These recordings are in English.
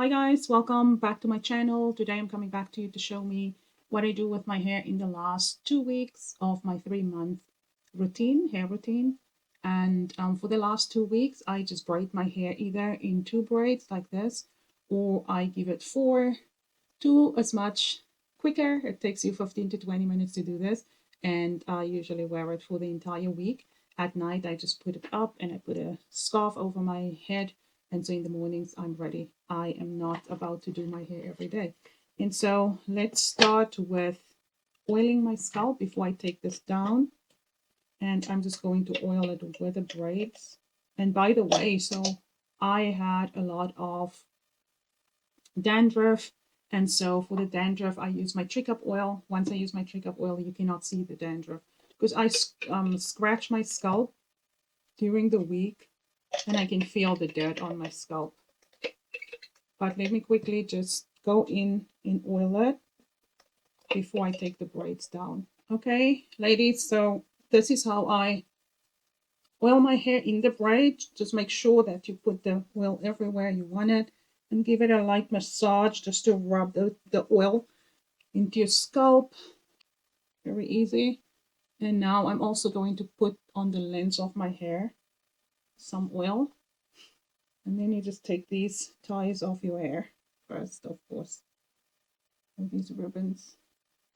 Hi guys, welcome back to my channel. Today I'm coming back to you to show me what I do with my hair in the last 2 weeks of my 3-month hair routine. And for the last 2 weeks, I just braid my hair either in 2 braids like this, or I give it 4, 2 as much quicker. It takes you 15 to 20 minutes to do this. And I usually wear it for the entire week. At night, I just put it up and I put a scarf over my head, and so in the mornings I'm ready. I am not about to do my hair every day. And so let's start with oiling my scalp before I take this down. And I'm just going to oil it with the braids. And by the way, so I had a lot of dandruff, and so for the dandruff I use my trick up oil. Once I use my trick up oil, you cannot see the dandruff because I scratch my scalp during the week and I can feel the dirt on my scalp. But let me quickly just go in and oil it before I take the braids down. Okay, ladies, so this is how I oil my hair in the braid. Just make sure that you put the oil everywhere you want it and give it a light massage just to rub the oil into your scalp. Very easy. And now I'm also going to put on the length of my hair some oil. And then you just take these ties off your hair first, of course, and these ribbons.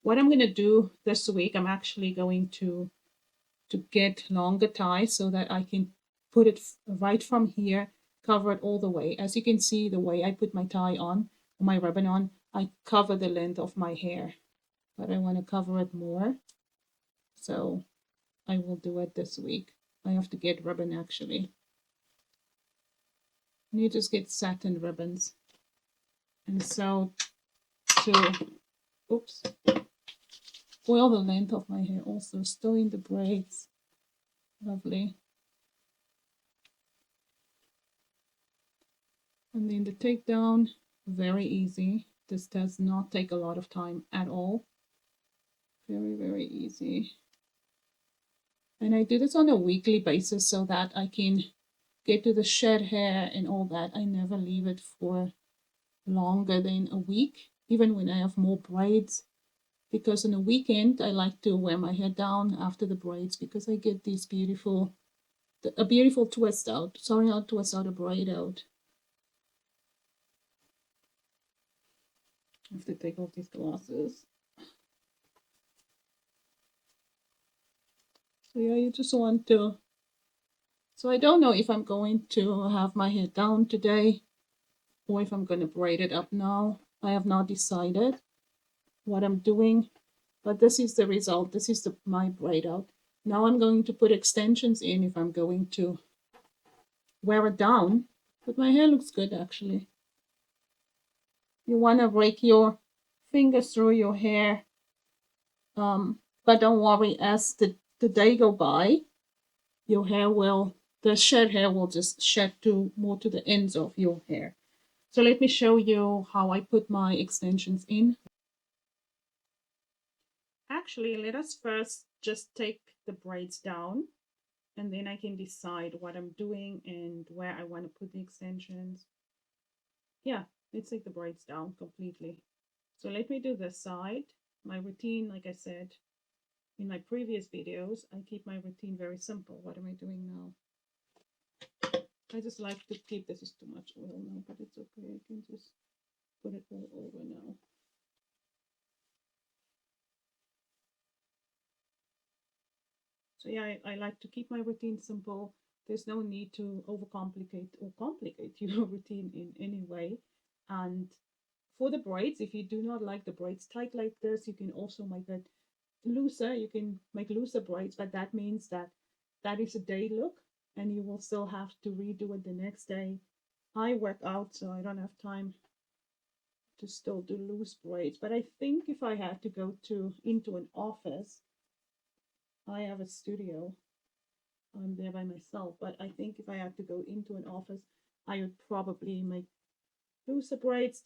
What I'm going to do this week, I'm actually going to get longer ties so that I can put it right from here, cover it all the way. As you can see, the way I put my tie on, or my ribbon on, I cover the length of my hair, but I want to cover it more. So I will do it this week. I have to get ribbon actually. And you just get satin ribbons. And so to, oops, oil the length of my hair also, still in the braids. Lovely. And then the takedown, very easy. This does not take a lot of time at all. Very, very easy. And I do this on a weekly basis so that I can get to the shed hair and all that. I never leave it for longer than a week, even when I have more braids, because on a weekend I like to wear my hair down after the braids because I get these a beautiful twist out. Sorry, not twist out, a braid out. I have to take off these glasses. So yeah, you just want to, so I don't know if I'm going to have my hair down today or if I'm going to braid it up now. I have not decided what I'm doing, but this is the result. This is my braid out. Now I'm going to put extensions in if I'm going to wear it down, but my hair looks good actually. You want to rake your fingers through your hair, but don't worry, as the day go by, your hair will, the shed hair will just shed more to the ends of your hair. So let me show you how I put my extensions in. Actually, let us first just take the braids down, and then I can decide what I'm doing and where I want to put the extensions. Yeah, let's take the braids down completely. So let me do this side. My routine, like I said in my previous videos, I keep my routine very simple. What am I doing now? I just like to keep, this is too much oil now, but it's okay. I can just put it all over now. So yeah, I like to keep my routine simple. There's no need to overcomplicate or complicate your routine in any way. And for the braids, if you do not like the braids tight like this, you can also make it looser. You can make looser braids, but that means that that is a day look and you will still have to redo it the next day. I work out, so I don't have time to still do loose braids. But I think if I had to go into an office, I have a studio. I'm there by myself, but I think if I had to go into an office, I would probably make looser braids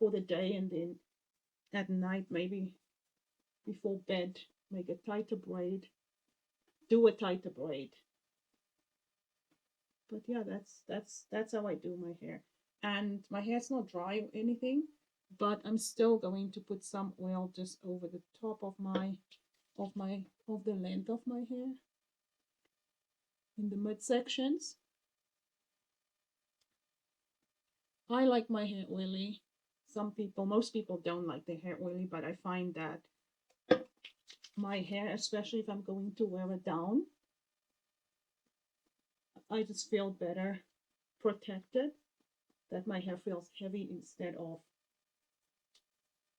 for the day, and then at night, maybe before bed, make a tighter braid, do a tighter braid. But yeah, that's how I do my hair. and my hair's not dry or anything, but I'm still going to put some oil just over the top of the length of my hair in the midsections. I like my hair oily. Most people don't like their hair oily, but I find that my hair, especially if I'm going to wear it down, I just feel better protected, that my hair feels heavy instead of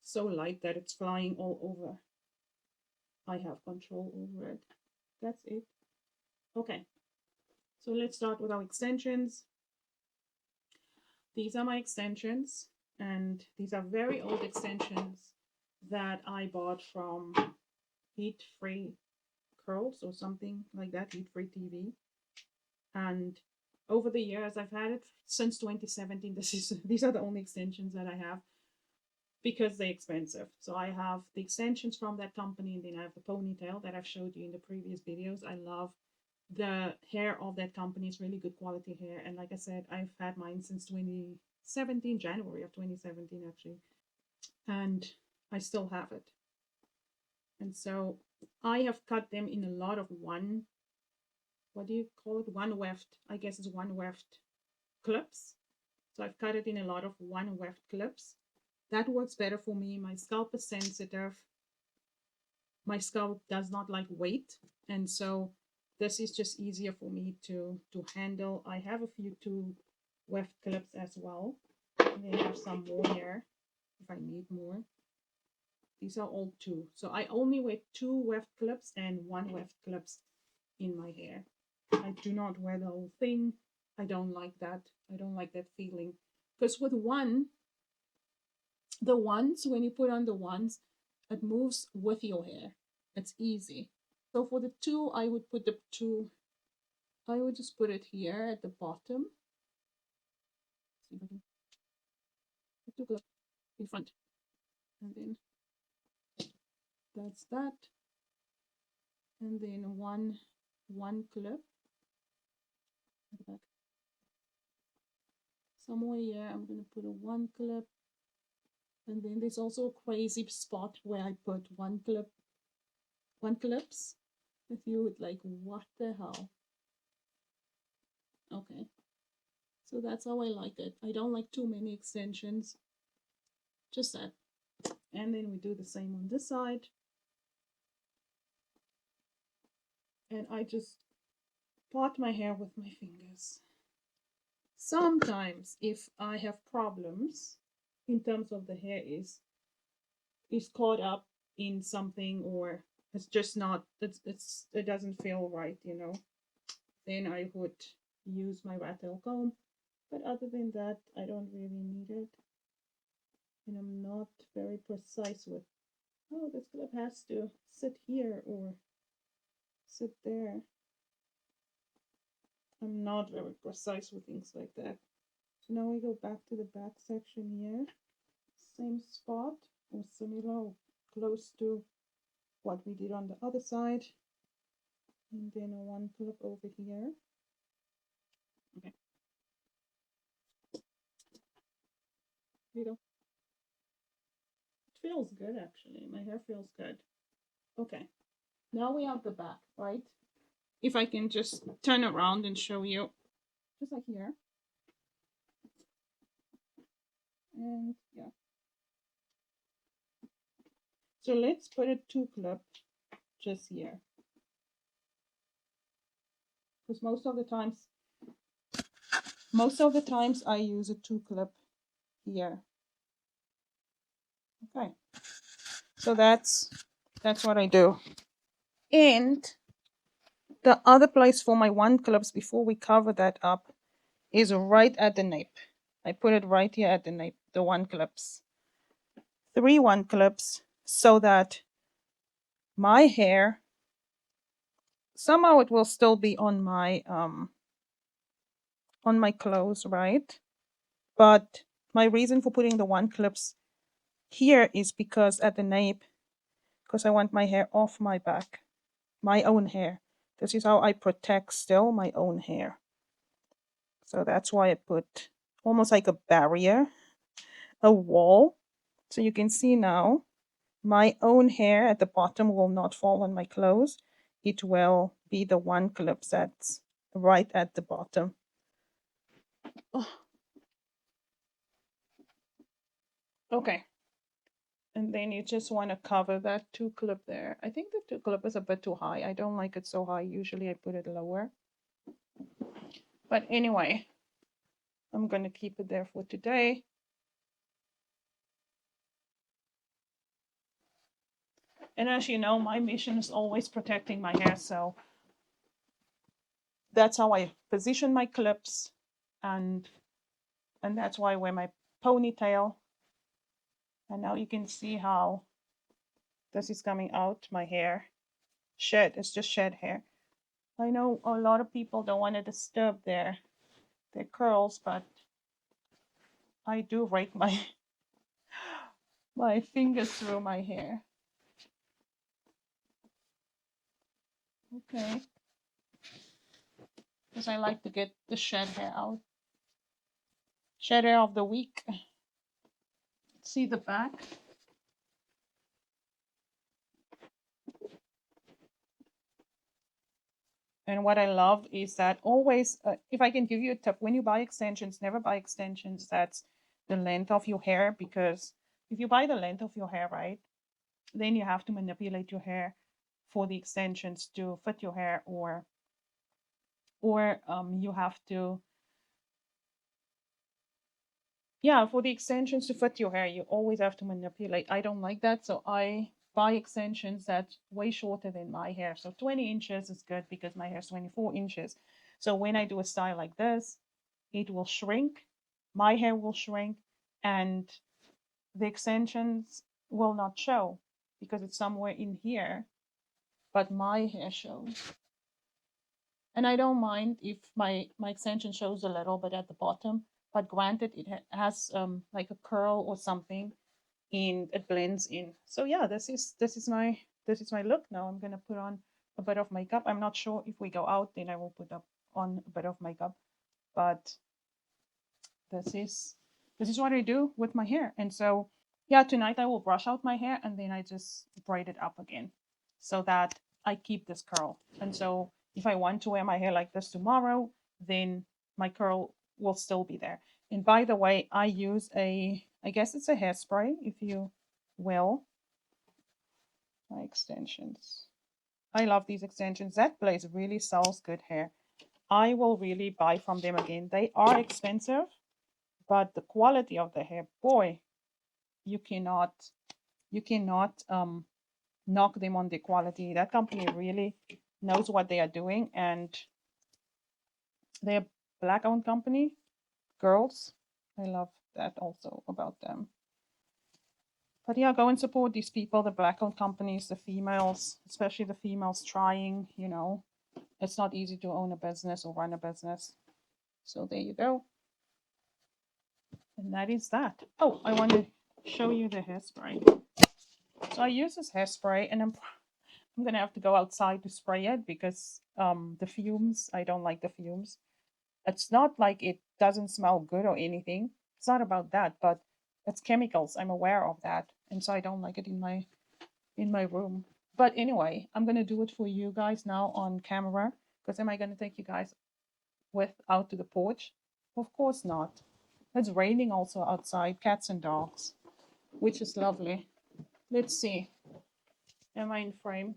so light that it's flying all over. I have control over it. That's it. Okay, so let's start with our extensions. These are my extensions, and these are very old extensions that I bought from Heat Free Curls or something like that, Heat Free TV. And over the years, I've had it since 2017. These are the only extensions that I have because they're expensive. So I have the extensions from that company, and then I have the ponytail that I've showed you in the previous videos. I love the hair of that company. It's really good quality hair, and like I said, I've had mine since 2017, January of 2017 actually, and I still have it. And so I have cut them in a lot of what do you call it, one weft, I guess it's one weft clips. So I've cut it in a lot of one weft clips. That works better for me. My scalp is sensitive. My scalp does not like weight, and so this is just easier for me to handle. I have a few two weft clips as well, and then I have some more here if I need more. These are all two, so I only wear two weft clips and one weft clips in my hair. I do not wear the whole thing. I don't like that. I don't like that feeling, because with the ones, when you put on the ones, it moves with your hair. It's easy. So for the two, I would just put it here at the bottom. See if I can put the in front. And then that's that. And then one clip at the back. Somewhere here, I'm gonna put a one clip. And then there's also a crazy spot where I put one clips. If you would like, what the hell? Okay. So that's how I like it. I don't like too many extensions. Just that. And then we do the same on this side. And I just part my hair with my fingers. Sometimes if I have problems in terms of the hair is caught up in something, or it's just not, it doesn't feel right, then I would use my rattle comb. But other than that, I don't really need it. And I'm not very precise with, oh, this clip has to sit here or sit there. I'm not very precise with things like that. So now we go back to the back section here. Same spot or similar or close to what we did on the other side. And then one clip over here. Okay. Here you go. It feels good actually. My hair feels good. Okay. Now we have the back, right? If I can just turn around and show you, just like here. And yeah. So let's put a two clip just here. Because most of the times I use a two clip here. Okay. So that's what I do. And the other place for my one clips before we cover that up is right at the nape. I put it right here at the nape, the one clips. 3 one clips, so that my hair, somehow it will still be on my clothes, right? But my reason for putting the one clips here is because at the nape, because I want my hair off my back, my own hair. This is how I protect still my own hair. So that's why I put almost like a barrier, a wall. So you can see now my own hair at the bottom will not fall on my clothes. It will be the one clip that's right at the bottom. Oh, okay. And then you just want to cover that 2 clip there. I think the 2 clip is a bit too high. I don't like it so high. Usually I put it lower. But anyway, I'm going to keep it there for today. And as you know, my mission is always protecting my hair. So that's how I position my clips. And that's why I wear my ponytail. And now you can see how this is coming out, my hair. Shed, it's just shed hair. I know a lot of people don't want to disturb their curls, but I do rake my my fingers through my hair. Okay. Because I like to get the shed hair out. Shed hair of the week. See the back? And what I love is that always, if I can give you a tip, when you buy extensions, never buy extensions that's the length of your hair, because if you buy the length of your hair, right, then you have to manipulate your hair for the extensions to fit your hair, or you have to, yeah, for the extensions to fit your hair, you always have to manipulate. I don't like that, so I buy extensions that's way shorter than my hair. So 20 inches is good because my hair is 24 inches. So when I do a style like this, it will shrink, my hair will shrink, and the extensions will not show because it's somewhere in here, but my hair shows. And I don't mind if my extension shows a little bit at the bottom, but granted it has like a curl or something, and it blends in. So yeah, this is my look. Now I'm gonna put on a bit of makeup. I'm not sure if we go out, then I will put on a bit of makeup, but this is what I do with my hair. And so yeah, tonight I will brush out my hair and then I just braid it up again so that I keep this curl. And so if I want to wear my hair like this tomorrow, then my curl will still be there. And by the way, I use I guess it's a hairspray, if you will. My extensions. I love these extensions. That place really sells good hair. I will really buy from them again. They are expensive, but the quality of the hair, boy, you cannot knock them on the quality. That company really knows what they are doing, and they're a black owned company. Girls, I love that also about them. But yeah, go and support these people, the black owned companies, the females, especially the females trying, it's not easy to own a business or run a business. So there you go. And that is that. Oh, I want to show you the hairspray. So I use this hairspray, and I'm gonna have to go outside to spray it because the fumes, I don't like the fumes. It's not like it doesn't smell good or anything. It's not about that, but it's chemicals. I'm aware of that, and so I don't like it in my room. But anyway, I'm gonna do it for you guys now on camera, because am I gonna take you guys out to the porch? Of course not. It's raining also outside, cats and dogs, which is lovely. Let's see. Am I in frame?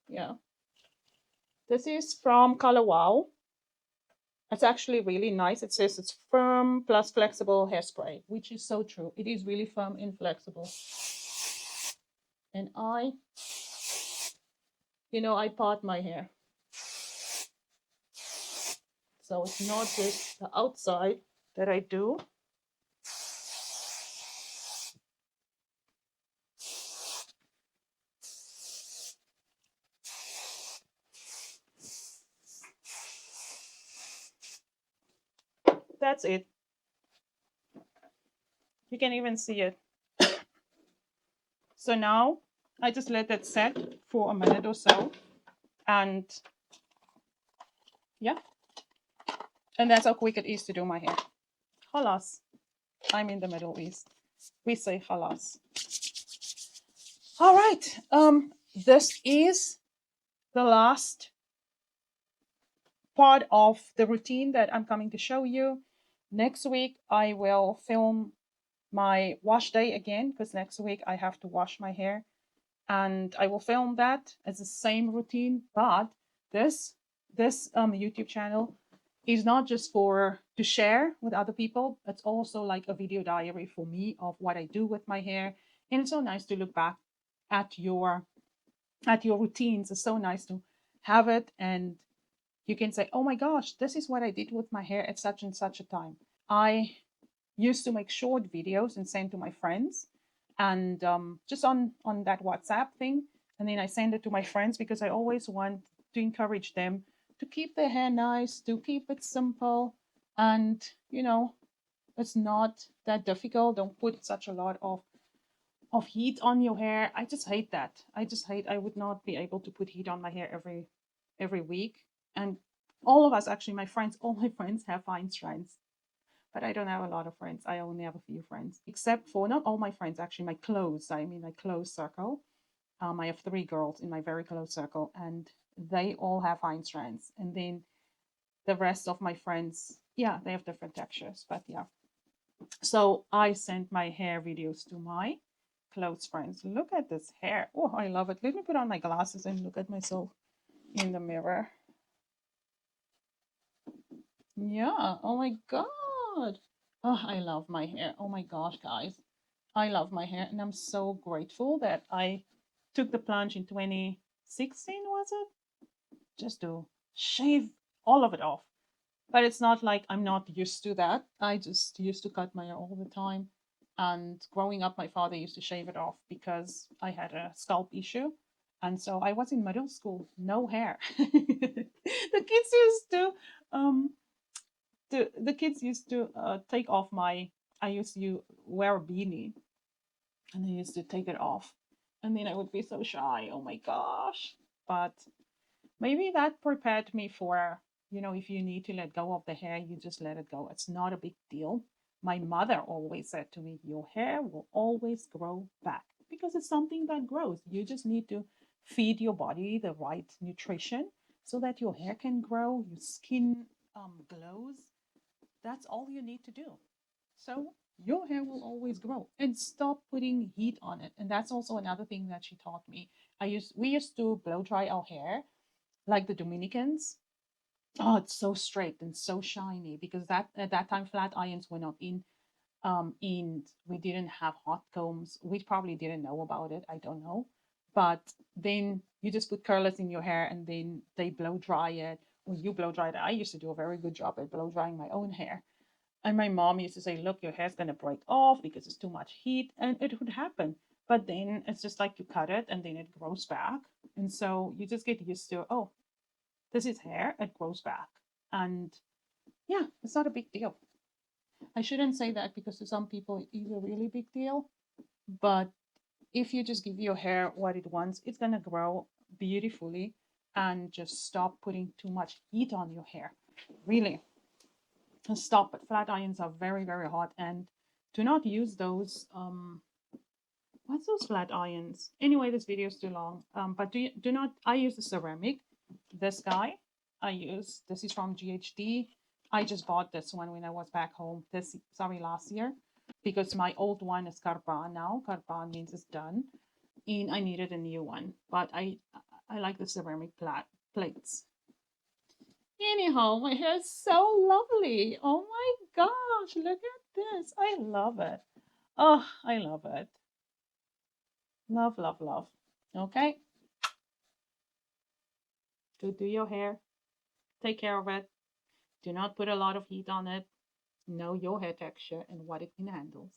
Yeah. This is from Color Wow. It's actually really nice. It says it's firm plus flexible hairspray, which is so true. It is really firm and flexible. And I part my hair. So it's not just the outside that I do. That's it. You can even see it. So now I just let that set for a minute or so. And yeah. And that's how quick it is to do my hair. Halas. I'm in the Middle East. We say halas. All right. This is the last part of the routine that I'm coming to show you. Next week, I will film my wash day again because next week I have to wash my hair, and I will film that as the same routine. But this YouTube channel is not just for to share with other people. It's also like a video diary for me of what I do with my hair, and it's so nice to look back at your routines. It's so nice to have it, and you can say, oh my gosh, this is what I did with my hair at such and such a time. I used to make short videos and send to my friends, and just on that WhatsApp thing, and then I send it to my friends because I always want to encourage them to keep their hair nice, to keep it simple, and it's not that difficult. Don't put such a lot of heat on your hair. I just hate that. I would not be able to put heat on my hair every week. And all of us, actually, all my friends have fine strands, but I don't have a lot of friends. I only have a few friends, except for not all my friends, actually, my close circle. I have 3 girls in my very close circle, and they all have fine strands. And then the rest of my friends, yeah, they have different textures, but yeah. So I sent my hair videos to my close friends. Look at this hair. Oh, I love it. Let me put on my glasses and look at myself in the mirror. Yeah. Oh my God. Oh, I love my hair. Oh my gosh, guys. I love my hair, and I'm so grateful that I took the plunge in 2016, was it? Just to shave all of it off. But it's not like I'm not used to that. I just used to cut my hair all the time. And growing up, my father used to shave it off because I had a scalp issue. And so I was in middle school, no hair. The kids used to um, take off my. I used to wear a beanie, and I used to take it off, and then I would be so shy. Oh my gosh! But maybe that prepared me for, if you need to let go of the hair, you just let it go. It's not a big deal. My mother always said to me, your hair will always grow back because it's something that grows. You just need to feed your body the right nutrition so that your hair can grow, your skin glows. That's all you need to do. So your hair will always grow, and stop putting heat on it. And that's also another thing that she taught me. We used to blow dry our hair like the Dominicans. Oh, it's so straight and so shiny because that at that time flat irons were not in. We didn't have hot combs. We probably didn't know about it. I don't know. But then you just put curlers in your hair and then they blow dry it. Or you blow dry it. I used to do a very good job at blow drying my own hair. And my mom used to say, look, your hair's going to break off because it's too much heat. And it would happen. But then it's just like you cut it and then it grows back. And so you just get used to, oh, this is hair, it grows back. And yeah, it's not a big deal. I shouldn't say that because to some people it is a really big deal. But if you just give your hair what it wants, it's going to grow beautifully. And just stop putting too much heat on your hair. Really. And stop it. Flat irons are very, very hot. And do not use those. What's those flat irons? Anyway, this video is too long. But do not. I use the ceramic. This guy this is from GHD. I just bought this one when I was back home last year, because my old one is Karban now. Karban means it's done, and I needed a new one. But I like the ceramic plates. Anyhow, my hair is so lovely. Oh my gosh, look at this. I love it. Oh, I love it. Love, love, love. Okay, do your hair. Take care of it. Do not put a lot of heat on it. Know your hair texture and what it can handle.